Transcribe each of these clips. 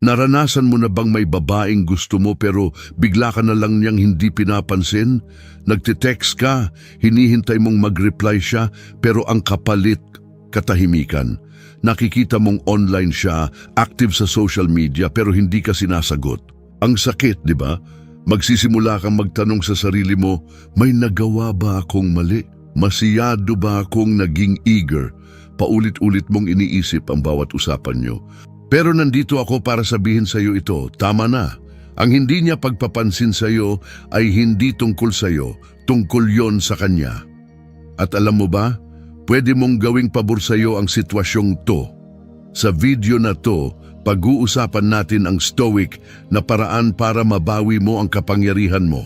Naranasan mo na bang may babaeng gusto mo pero bigla ka na lang niyang hindi pinapansin? Nagte-text ka, hinihintay mong mag-reply siya pero ang kapalit, katahimikan. Nakikita mong online siya, active sa social media pero hindi ka sinasagot. Ang sakit, di ba? Magsisimula kang magtanong sa sarili mo, may nagawa ba akong mali? Masiyado ba akong naging eager? Paulit-ulit mong iniisip ang bawat usapan nyo. Pero nandito ako para sabihin sa iyo ito, tama na. Ang hindi niya pagpapansin sa iyo ay hindi tungkol sa iyo, tungkol yon sa kanya. At alam mo ba, pwede mong gawing pabor sa iyo ang sitwasyong to. Sa video na to, pag-uusapan natin ang stoic na paraan para mabawi mo ang kapangyarihan mo.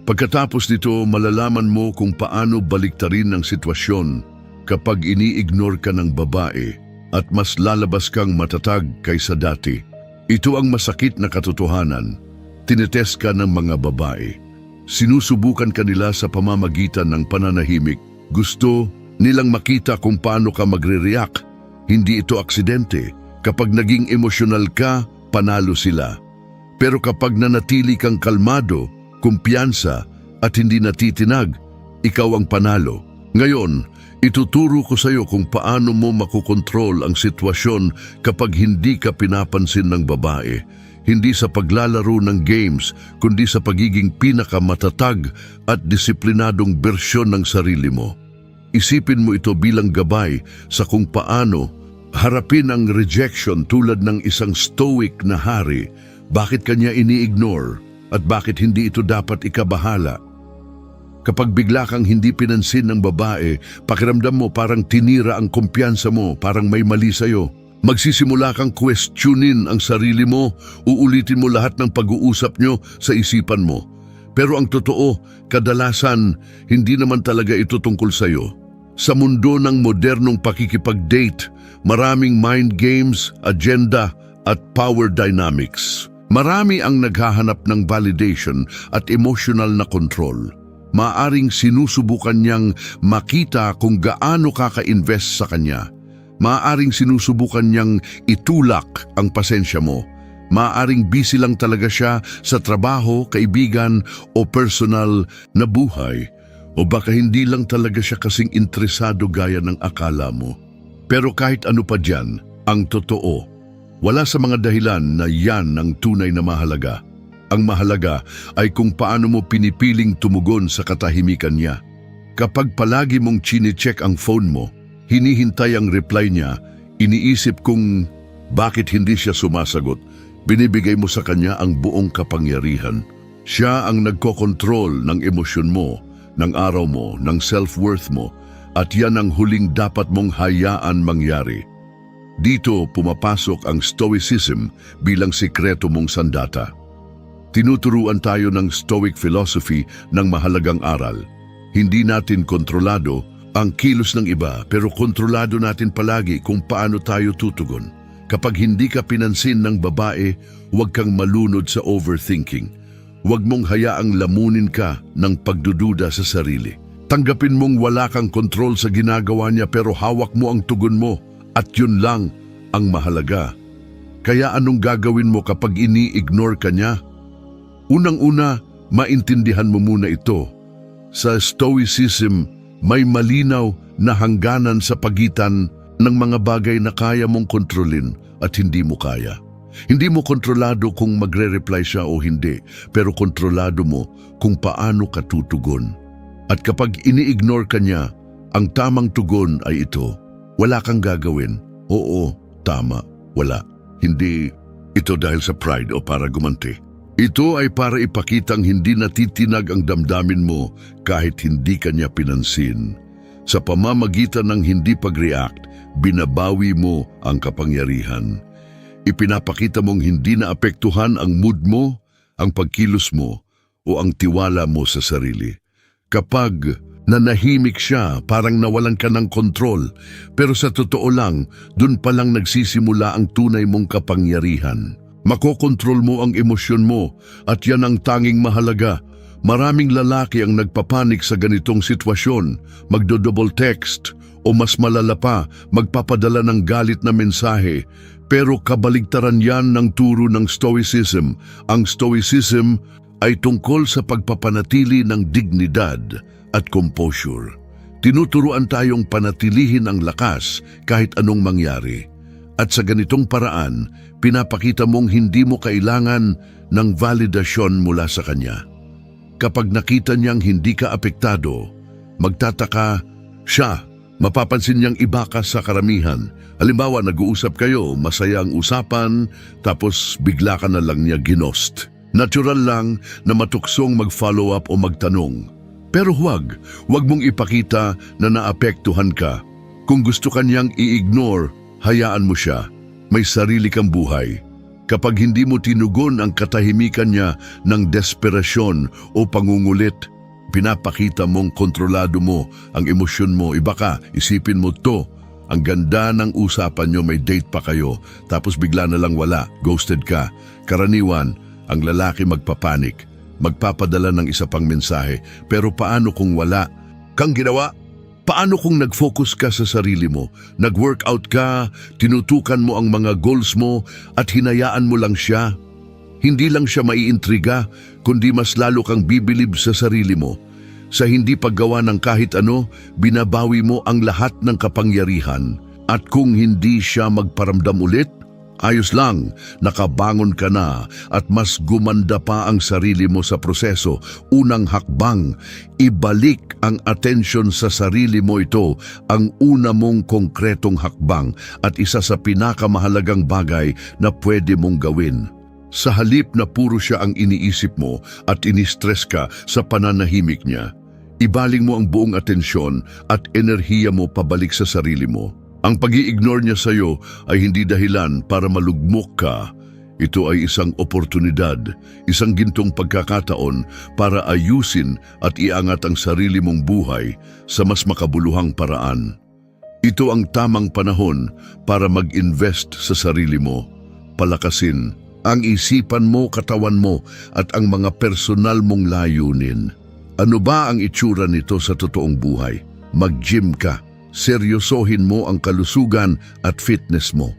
Pagkatapos nito, malalaman mo kung paano baliktarin ang sitwasyon kapag ini-ignore ka ng babae at mas lalabas kang matatag kaysa dati. Ito ang masakit na katotohanan. Tinetest ka ng mga babae. Sinusubukan ka nila sa pamamagitan ng pananahimik. Gusto nilang makita kung paano ka magre-react. Hindi ito aksidente. Kapag naging emosyonal ka, panalo sila. Pero kapag nanatili kang kalmado, kumpiyansa at hindi natitinag, ikaw ang panalo. Ngayon, ituturo ko sa iyo kung paano mo makokontrol ang sitwasyon kapag hindi ka pinapansin ng babae. Hindi sa paglalaro ng games, kundi sa pagiging pinakamatatag at disiplinadong bersyon ng sarili mo. Isipin mo ito bilang gabay sa kung paano harapin ang rejection tulad ng isang stoic na hari. Bakit kanya ini-ignore at bakit hindi ito dapat ikabahala? Kapag bigla kang hindi pinansin ng babae, pakiramdam mo parang tinira ang kumpiyansa mo, parang may mali sa'yo. Magsisimula kang questionin ang sarili mo, uulitin mo lahat ng pag-uusap nyo sa isipan mo. Pero ang totoo, kadalasan, hindi naman talaga ito tungkol sa'yo. Sa mundo ng modernong pakikipag-date, maraming mind games, agenda at power dynamics. Marami ang naghahanap ng validation at emotional na control. Maaring sinusubukan niyang makita kung gaano kaka-invest sa kanya. Maaring sinusubukan niyang itulak ang pasensya mo. Maaring busy lang talaga siya sa trabaho, kaibigan o personal na buhay. O baka hindi lang talaga siya kasing interesado gaya ng akala mo. Pero kahit ano pa dyan, ang totoo, wala sa mga dahilan na yan ang tunay na mahalaga. Ang mahalaga ay kung paano mo pinipiling tumugon sa katahimikan niya. Kapag palagi mong chine-check ang phone mo, hinihintay ang reply niya, iniisip kung bakit hindi siya sumasagot, binibigay mo sa kanya ang buong kapangyarihan. Siya ang nagkokontrol ng emosyon mo, ng araw mo, ng self-worth mo, at yan ang huling dapat mong hayaan mangyari. Dito pumapasok ang stoicism bilang sikreto mong sandata. Tinuturuan tayo ng Stoic philosophy ng mahalagang aral. Hindi natin kontrolado ang kilos ng iba pero kontrolado natin palagi kung paano tayo tutugon. Kapag hindi ka pinansin ng babae, huwag kang malunod sa overthinking. Huwag mong hayaang lamunin ka ng pagdududa sa sarili. Tanggapin mong wala kang kontrol sa ginagawa niya pero hawak mo ang tugon mo at yun lang ang mahalaga. Kaya anong gagawin mo kapag ini-ignore ka niya? Unang-una, maintindihan mo muna ito. Sa Stoicism, may malinaw na hangganan sa pagitan ng mga bagay na kaya mong kontrolin at hindi mo kaya. Hindi mo kontrolado kung magre-reply siya o hindi, pero kontrolado mo kung paano ka tutugon. At kapag ini-ignore ka niya, ang tamang tugon ay ito. Wala kang gagawin. Oo, tama, wala. Hindi ito dahil sa pride o para gumanti. Ito ay para ipakitang hindi natitinag ang damdamin mo kahit hindi kanya pinansin. Sa pamamagitan ng hindi pag-react, binabawi mo ang kapangyarihan. Ipinapakita mong hindi naapektuhan ang mood mo, ang pagkilos mo, o ang tiwala mo sa sarili. Kapag nanahimik siya, parang nawalan ka ng kontrol, pero sa totoo lang, dun palang nagsisimula ang tunay mong kapangyarihan. Makokontrol mo ang emosyon mo at yan ang tanging mahalaga. Maraming lalaki ang nagpapanik sa ganitong sitwasyon, magdo-double text O mas malala pa, magpapadala ng galit na mensahe. Pero kabaligtaran yan ng turo ng Stoicism. Ang Stoicism ay tungkol sa pagpapanatili ng dignidad at composure. Tinuturuan tayong panatilihin ang lakas kahit anong mangyari. At sa ganitong paraan, pinapakita mong hindi mo kailangan ng validasyon mula sa kanya. Kapag nakita niyang hindi ka apektado, magtataka siya. Mapapansin niyang iba ka sa karamihan. Halimbawa, nag-uusap kayo, masaya ang usapan, tapos bigla ka na lang niya ginost. Natural lang na matuksong mag-follow up o magtanong. Pero huwag mong ipakita na naapektuhan ka. Kung gusto ka niyang i-ignore, hayaan mo siya. May sarili kang buhay. Kapag hindi mo tinugon ang katahimikan niya ng desperasyon o pangungulit, pinapakita mong kontrolado mo ang emosyon mo. Iba ka, isipin mo to. Ang ganda ng usapan nyo, may date pa kayo, tapos bigla na lang wala, ghosted ka. Karaniwan, ang lalaki magpapanik, magpapadala ng isa pang mensahe. Pero paano kung wala kang ginawa? Paano kung nag-focus ka sa sarili mo, nag-workout ka, tinutukan mo ang mga goals mo at hinayaan mo lang siya? Hindi lang siya maiintriga, kundi mas lalo kang bibilib sa sarili mo. Sa hindi paggawa ng kahit ano, binabawi mo ang lahat ng kapangyarihan. At kung hindi siya magparamdam ulit, ayos lang, nakabangon ka na at mas gumanda pa ang sarili mo sa proseso. Unang hakbang, ibalik ang atensyon sa sarili mo. Ito ang una mong konkretong hakbang at isa sa pinakamahalagang bagay na pwede mong gawin. Sa halip na puro siya ang iniisip mo at inistress ka sa pananahimik niya, ibaling mo ang buong atensyon at enerhiya mo pabalik sa sarili mo. Ang pag-i-ignore niya sa iyo ay hindi dahilan para malugmok ka. Ito ay isang oportunidad, isang gintong pagkakataon para ayusin at iangat ang sarili mong buhay sa mas makabuluhang paraan. Ito ang tamang panahon para mag-invest sa sarili mo, palakasin ang isipan mo, katawan mo at ang mga personal mong layunin. Ano ba ang itsura nito sa totoong buhay? Mag-gym ka. Seryosohin mo ang kalusugan at fitness mo.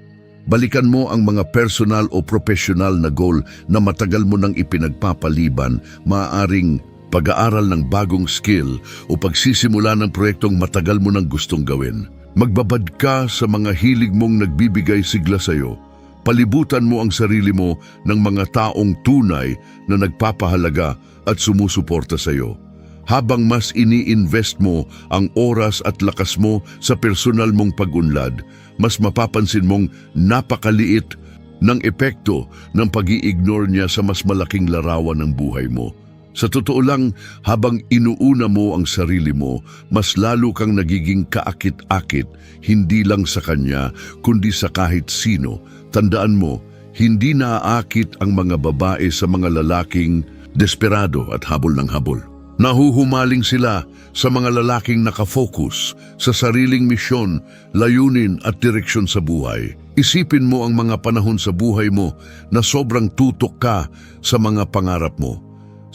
Balikan mo ang mga personal o professional na goal na matagal mo nang ipinagpapaliban, maaaring pag-aaral ng bagong skill o pagsisimula ng proyektong matagal mo nang gustong gawin. Magbabad ka sa mga hilig mong nagbibigay sigla sa iyo. Palibutan mo ang sarili mo ng mga taong tunay na nagpapahalaga at sumusuporta sa iyo. Habang mas ini-invest mo ang oras at lakas mo sa personal mong pag-unlad, mas mapapansin mong napakaliit ng epekto ng pag-i-ignore niya sa mas malaking larawan ng buhay mo. Sa totoo lang, habang inuuna mo ang sarili mo, mas lalo kang nagiging kaakit-akit, hindi lang sa kanya, kundi sa kahit sino. Tandaan mo, hindi naaakit ang mga babae sa mga lalaking desperado at habol ng habol. Nahuhumaling sila sa mga lalaking nakafocus sa sariling misyon, layunin at direksyon sa buhay. Isipin mo ang mga panahon sa buhay mo na sobrang tutok ka sa mga pangarap mo.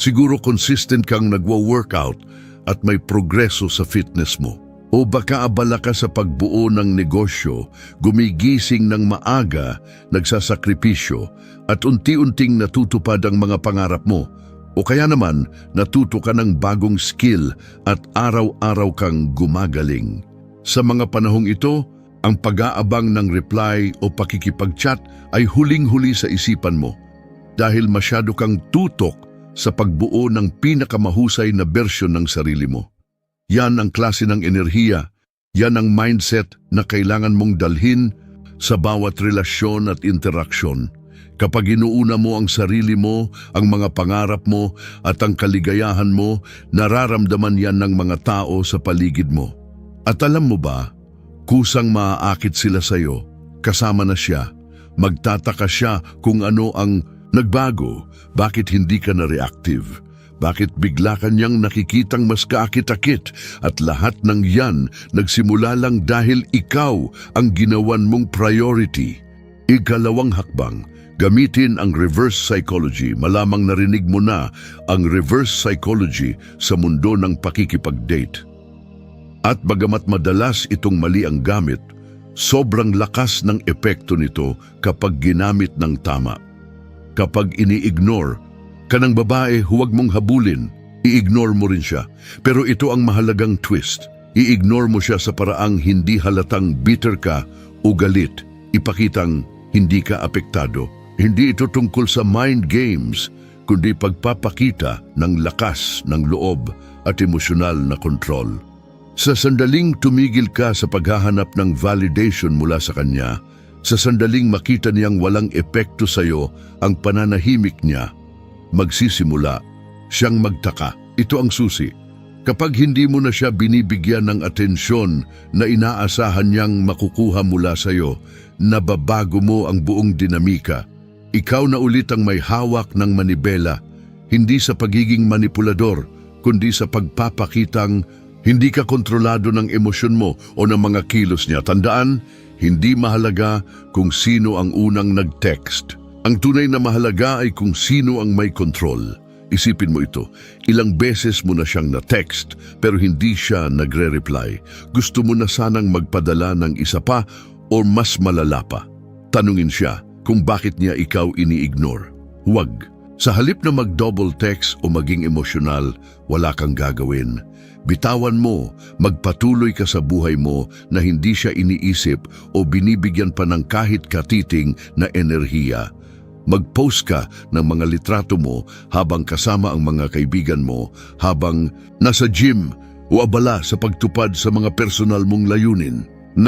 Siguro consistent kang nagwo-workout at may progreso sa fitness mo. O baka abala ka sa pagbuo ng negosyo, gumigising ng maaga, nagsasakripisyo, at unti-unting natutupad ang mga pangarap mo. O kaya naman, natuto ka ng bagong skill at araw-araw kang gumagaling. Sa mga panahong ito, ang pag-aabang ng reply o pakikipag-chat ay huling-huli sa isipan mo dahil masyado kang tutok sa pagbuo ng pinakamahusay na bersyon ng sarili mo. Yan ang klase ng enerhiya, yan ang mindset na kailangan mong dalhin sa bawat relasyon at interaksyon. Kapag inuuna mo ang sarili mo, ang mga pangarap mo at ang kaligayahan mo, nararamdaman yan ng mga tao sa paligid mo. At alam mo ba, kusang maaakit sila sa iyo, kasama na siya. Magtataka siya kung ano ang nagbago, bakit hindi ka na reactive. Bakit bigla kanyang nakikitang mas kaakit-akit at lahat ng yan nagsimula lang dahil ikaw ang ginawan mong priority. Ikalawang hakbang, gamitin ang reverse psychology. Malamang narinig mo na ang reverse psychology sa mundo ng pakikipag-date. At bagamat madalas itong mali ang gamit, sobrang lakas ng epekto nito kapag ginamit ng tama. Kapag ini-ignore ka ng babae, huwag mong habulin. I-ignore mo rin siya. Pero ito ang mahalagang twist. I-ignore mo siya sa paraang hindi halatang bitter ka o galit. Ipakitang hindi ka apektado. Hindi ito tungkol sa mind games, kundi pagpapakita ng lakas ng loob at emosyonal na kontrol. Sa sandaling tumigil ka sa paghahanap ng validation mula sa kanya, sa sandaling makita niyang walang epekto sa iyo ang pananahimik niya, magsisimula siyang magtaka. Ito ang susi. Kapag hindi mo na siya binibigyan ng atensyon na inaasahan niyang makukuha mula sa iyo, nababago mo ang buong dinamika. Ikaw na ulit ang may hawak ng manibela, hindi sa pagiging manipulador, kundi sa pagpapakitang hindi ka kontrolado ng emosyon mo o ng mga kilos niya. Tandaan, hindi mahalaga kung sino ang unang nag-text. Ang tunay na mahalaga ay kung sino ang may control. Isipin mo ito, ilang beses mo na siyang na-text pero hindi siya nagre-reply. Gusto mo na sanang magpadala ng isa pa o mas malala pa. Tanungin siya kung bakit niya ikaw ini-ignore. Huwag. Sa halip na mag-double text o maging emosyonal, wala kang gagawin. Bitawan mo, magpatuloy ka sa buhay mo na hindi siya iniisip o binibigyan pa ng kahit katiting na enerhiya. Mag-post ka ng mga litrato mo habang kasama ang mga kaibigan mo, habang nasa gym o abala sa pagtupad sa mga personal mong layunin.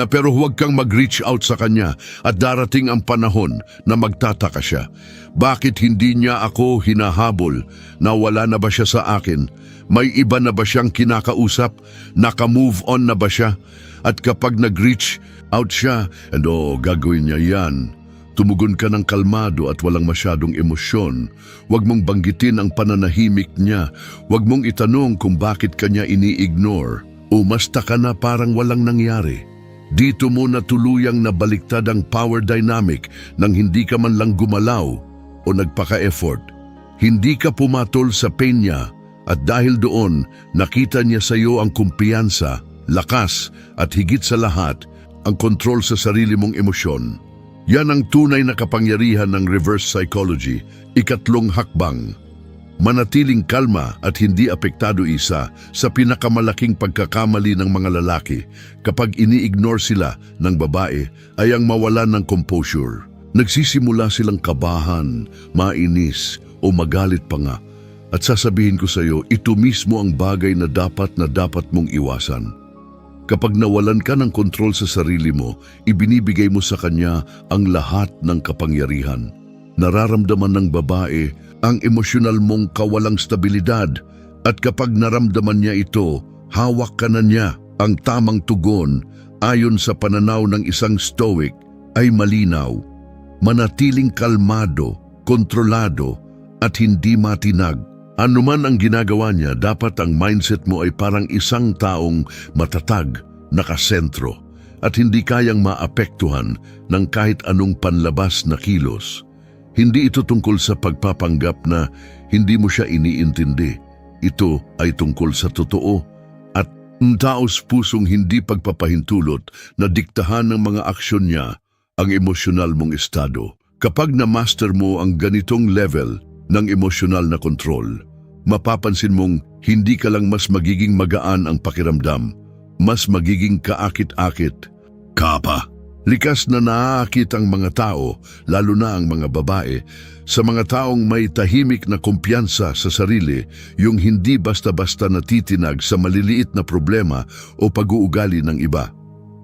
Pero huwag kang mag-reach out sa kanya at darating ang panahon na magtataka siya. Bakit hindi niya ako hinahabol? Nawala na ba siya sa akin? May iba na ba siyang kinakausap? Naka-move on na ba siya? At kapag nag-reach out siya, gagawin niya yan. Tumugon ka ng kalmado at walang masyadong emosyon. Huwag mong banggitin ang pananahimik niya. Huwag mong itanong kung bakit kanya ini-ignore. Umasta ka na parang walang nangyari. Dito mo na tuluyang nabaliktad ang power dynamic nang hindi ka man lang gumalaw o nagpaka-effort. Hindi ka pumatol sa pain niya at dahil doon nakita niya sa iyo ang kumpiyansa, lakas at higit sa lahat ang kontrol sa sarili mong emosyon. Yan ang tunay na kapangyarihan ng reverse psychology, ikatlong hakbang. Manatiling kalma at hindi apektado isa sa pinakamalaking pagkakamali ng mga lalaki kapag ini-ignore sila ng babae ay ang mawalan ng composure. Nagsisimula silang kabahan, mainis o magalit pa nga. At sasabihin ko sa iyo, ito mismo ang bagay na dapat mong iwasan. Kapag nawalan ka ng kontrol sa sarili mo, ibinibigay mo sa kanya ang lahat ng kapangyarihan. Nararamdaman ng babae ang emosyonal mong kawalang stabilidad at kapag naramdaman niya ito, hawak ka na niya. Ang tamang tugon ayon sa pananaw ng isang stoic ay malinaw. Manatiling kalmado, kontrolado at hindi matinag. Ano man ang ginagawa niya, dapat ang mindset mo ay parang isang taong matatag, nakasentro at hindi kayang maapektuhan ng kahit anong panlabas na kilos. Hindi ito tungkol sa pagpapanggap na hindi mo siya iniintindi. Ito ay tungkol sa totoo at taos pusong hindi pagpapahintulot na diktahan ng mga aksyon niya ang emosyonal mong estado. Kapag na-master mo ang ganitong level ng emosyonal na kontrol, mapapansin mong hindi ka lang mas magiging magaan ang pakiramdam, mas magiging kaakit-akit. Likas na naaakit ang mga tao, lalo na ang mga babae, sa mga taong may tahimik na kumpiyansa sa sarili, yung hindi basta-basta natitinag sa maliliit na problema o pag-uugali ng iba.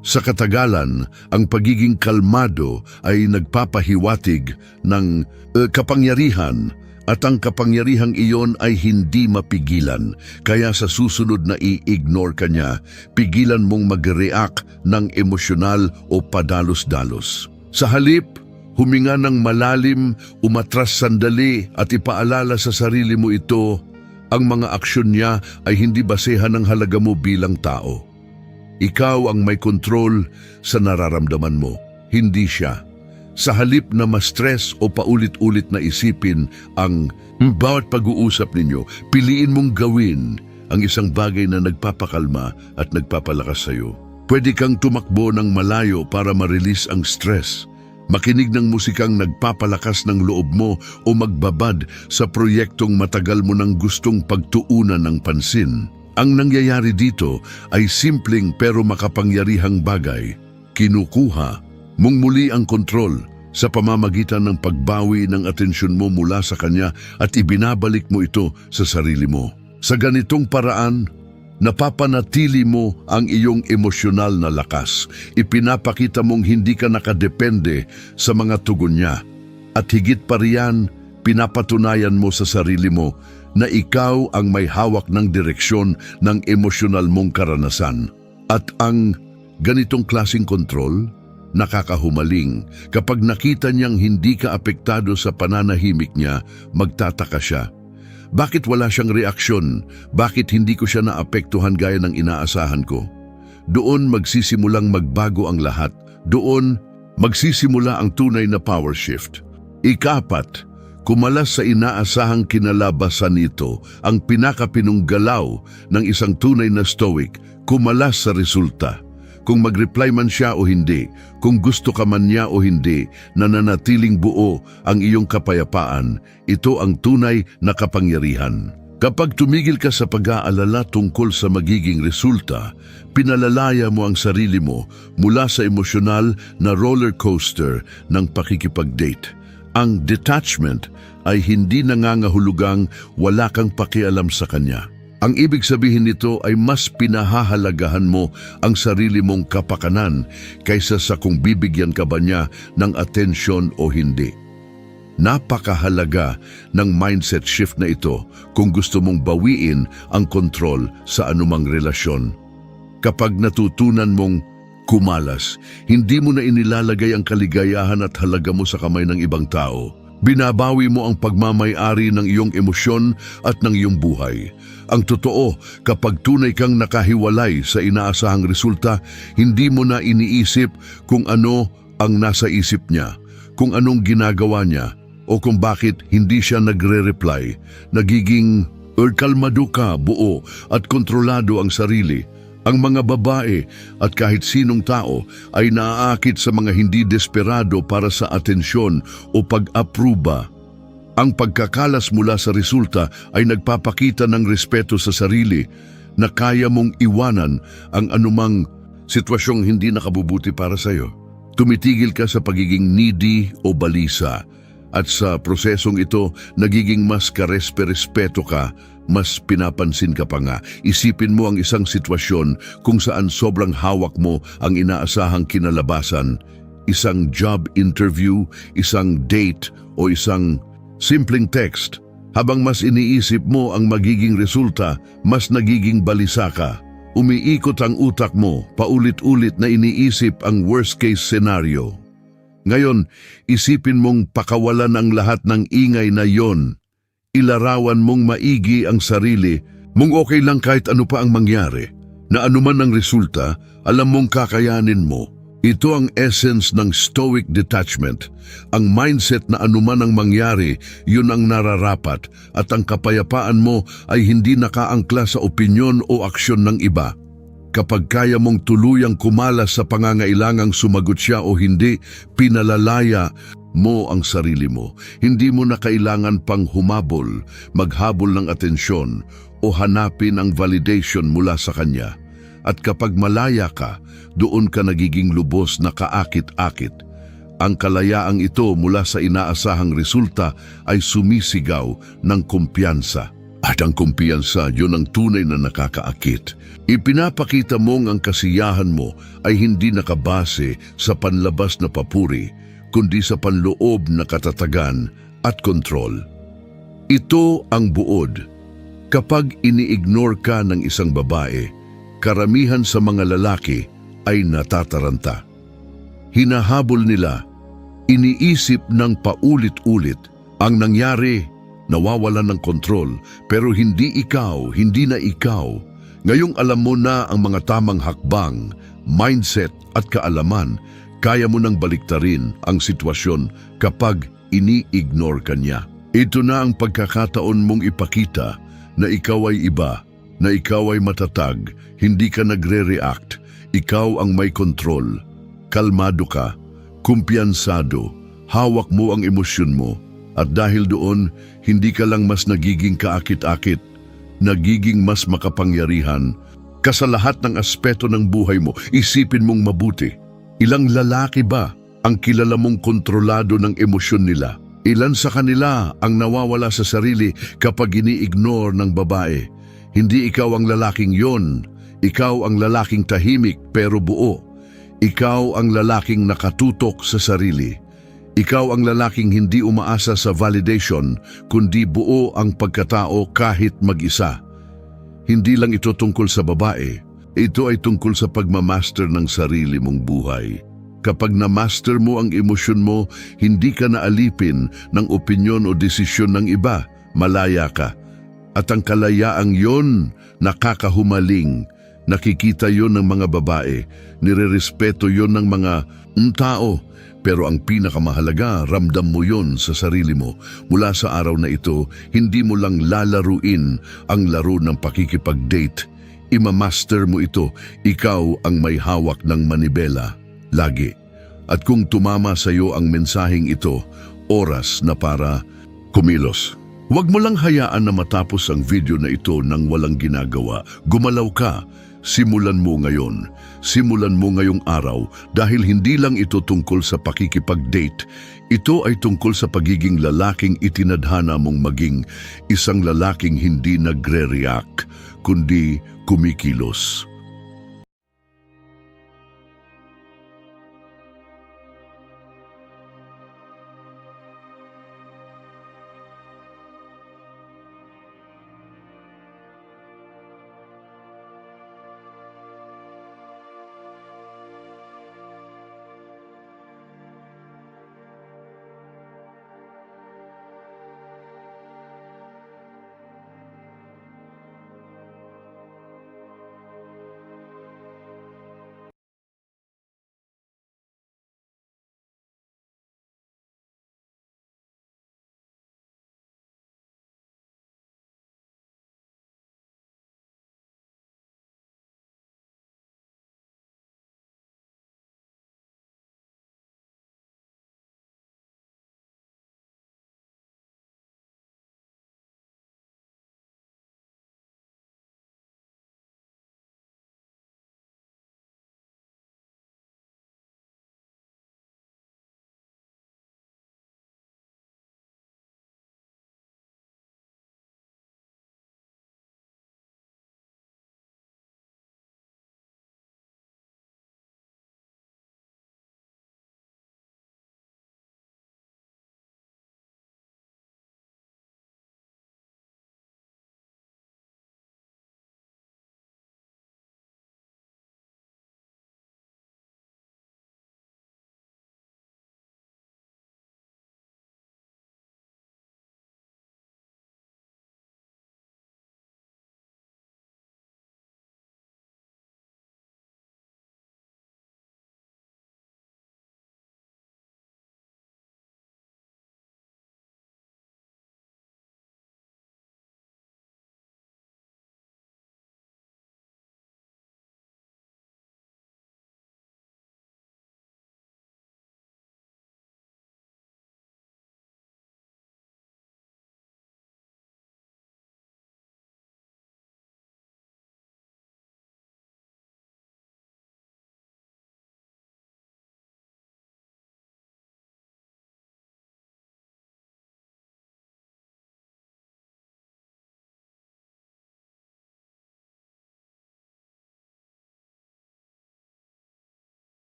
Sa katagalan, ang pagiging kalmado ay nagpapahiwatig ng kapangyarihan at ang kapangyarihang iyon ay hindi mapigilan. Kaya sa susunod na i-ignore ka niya, pigilan mong mag-react ng emosyonal o padalos-dalos. Sa halip, huminga ng malalim, umatras sandali at ipaalala sa sarili mo ito, ang mga aksyon niya ay hindi basehan ng halaga mo bilang tao. Ikaw ang may kontrol sa nararamdaman mo, hindi siya. Sa halip na ma-stress o paulit-ulit na isipin ang bawat pag-uusap ninyo, piliin mong gawin ang isang bagay na nagpapakalma at nagpapalakas sa'yo. Pwede kang tumakbo ng malayo para ma-release ang stress. Makinig ng musikang nagpapalakas ng loob mo o magbabad sa proyektong matagal mo nang gustong pagtuunan ng pansin. Ang nangyayari dito ay simpleng pero makapangyarihang bagay. Kinukuha mong muli ang kontrol sa pamamagitan ng pagbawi ng atensyon mo mula sa kanya at ibinabalik mo ito sa sarili mo. Sa ganitong paraan, napapanatili mo ang iyong emosyonal na lakas. Ipinapakita mong hindi ka nakadepende sa mga tugon niya. At higit pa riyan, pinapatunayan mo sa sarili mo na ikaw ang may hawak ng direksyon ng emosyonal mong karanasan. At ang ganitong klaseng kontrol, nakakahumaling. Kapag nakita niyang hindi ka apektado sa pananahimik niya, magtataka siya. Bakit wala siyang reaksyon? Bakit hindi ko siya naapektuhan gaya ng inaasahan ko? Doon magsisimulang magbago ang lahat. Doon magsisimula ang tunay na power shift. Ika-4, kumalas sa inaasahang kinalabasan nito, ang pinakapinunggalaw ng isang tunay na stoic, kumalas sa resulta. Kung mag-reply man siya o hindi, kung gusto ka man niya o hindi, nananatiling buo ang iyong kapayapaan. Ito ang tunay na kapangyarihan. Kapag tumigil ka sa pag-aalala tungkol sa magiging resulta, pinalalaya mo ang sarili mo mula sa emosyonal na roller coaster ng pakikipag-date. Ang detachment ay hindi nangangahulugang wala kang pakialam sa kanya. Ang ibig sabihin nito ay mas pinahahalagahan mo ang sarili mong kapakanan kaysa sa kung bibigyan ka ba niya ng atensyon o hindi. Napakahalaga ng mindset shift na ito kung gusto mong bawiin ang kontrol sa anumang relasyon. Kapag natutunan mong kumalas, hindi mo na inilalagay ang kaligayahan at halaga mo sa kamay ng ibang tao. Binabawi mo ang pagmamay-ari ng iyong emosyon at ng iyong buhay. Ang totoo, kapag tunay kang nakahiwalay sa inaasahang resulta, hindi mo na iniisip kung ano ang nasa isip niya, kung anong ginagawa niya, o kung bakit hindi siya nagre-reply. Nagiging kalmado ka, buo at kontrolado ang sarili. Ang mga babae at kahit sinong tao ay naaakit sa mga hindi desperado para sa atensyon o pag-apruba. Ang pagkakalas mula sa resulta ay nagpapakita ng respeto sa sarili na kaya mong iwanan ang anumang sitwasyong hindi nakabubuti para sa iyo. Tumitigil ka sa pagiging needy o balisa at sa prosesong ito nagiging mas karespe-respeto ka, mas pinapansin ka pa nga. Isipin mo ang isang sitwasyon kung saan sobrang hawak mo ang inaasahang kinalabasan, isang job interview, isang date o isang simpleng text. Habang mas iniisip mo ang magiging resulta, mas nagiging balisa ka. Umiikot ang utak mo, paulit-ulit na iniisip ang worst-case scenario. Ngayon, isipin mong pakawalan ang lahat ng ingay na yon. Ilarawan mong maigi ang sarili, mong okay lang kahit ano pa ang mangyari, na anuman ang resulta, alam mong kakayanin mo. Ito ang essence ng stoic detachment. Ang mindset na anuman ang mangyari, yun ang nararapat, at ang kapayapaan mo ay hindi nakaangkla sa opinyon o aksyon ng iba. Kapag kaya mong tuluyang kumalas sa pangangailangang sumagot siya o hindi, pinalalaya mo ang sarili mo. Hindi mo na kailangan pang humabol, maghabol ng atensyon o hanapin ang validation mula sa kanya. At kapag malaya ka, doon ka nagiging lubos na kaakit-akit. Ang kalayaang ito mula sa inaasahang resulta ay sumisigaw ng kumpiyansa. At ang kumpiyansa, yun ang tunay na nakakaakit. Ipinapakita mong ang kasiyahan mo ay hindi nakabase sa panlabas na papuri, kundi sa panloob na katatagan at kontrol. Ito ang buod. Kapag ini-ignore ka ng isang babae, karamihan sa mga lalaki ay natataranta. Hinahabol nila, iniisip ng paulit-ulit ang nangyari, nawawalan ng kontrol, pero hindi ikaw, hindi na ikaw. Ngayong alam mo na ang mga tamang hakbang, mindset at kaalaman, kaya mo nang baliktarin ang sitwasyon kapag ini-ignore ka niya. Ito na ang pagkakataon mong ipakita na ikaw ay iba, na ikaw ay matatag, hindi ka nagre-react, ikaw ang may kontrol. Kalmado ka, kumpiyansado, hawak mo ang emosyon mo, at dahil doon, hindi ka lang mas nagiging kaakit-akit, nagiging mas makapangyarihan. Ka sa lahat ng aspeto ng buhay mo, isipin mong mabuti. Ilang lalaki ba ang kilala mong kontrolado ng emosyon nila? Ilan sa kanila ang nawawala sa sarili kapag ini-ignore ng babae? Hindi ikaw ang lalaking yon. Ikaw ang lalaking tahimik pero buo. Ikaw ang lalaking nakatutok sa sarili. Ikaw ang lalaking hindi umaasa sa validation, kundi buo ang pagkatao kahit mag-isa. Hindi lang ito tungkol sa babae. Ito ay tungkol sa pagmamaster ng sarili mong buhay. Kapag na-master mo ang emosyon mo, hindi ka naalipin ng opinyon o desisyon ng iba, malaya ka. At ang kalayaang yon, nakakahumaling. Nakikita yon ng mga babae, nirerespeto yon ng mga tao. Pero ang pinakamahalaga, ramdam mo yon sa sarili mo. Mula sa araw na ito, hindi mo lang lalaruin ang laro ng pakikipag-date. Imamaster mo ito, ikaw ang may hawak ng manibela. Lagi. At kung tumama sa iyo ang mensaheng ito, oras na para kumilos. Huwag mo lang hayaan na matapos ang video na ito nang walang ginagawa. Gumalaw ka. Simulan mo ngayon. Simulan mo ngayong araw dahil hindi lang ito tungkol sa pakikipag-date. Ito ay tungkol sa pagiging lalaking itinadhana mong maging isang lalaking hindi nagre-react, kundi kumikilos.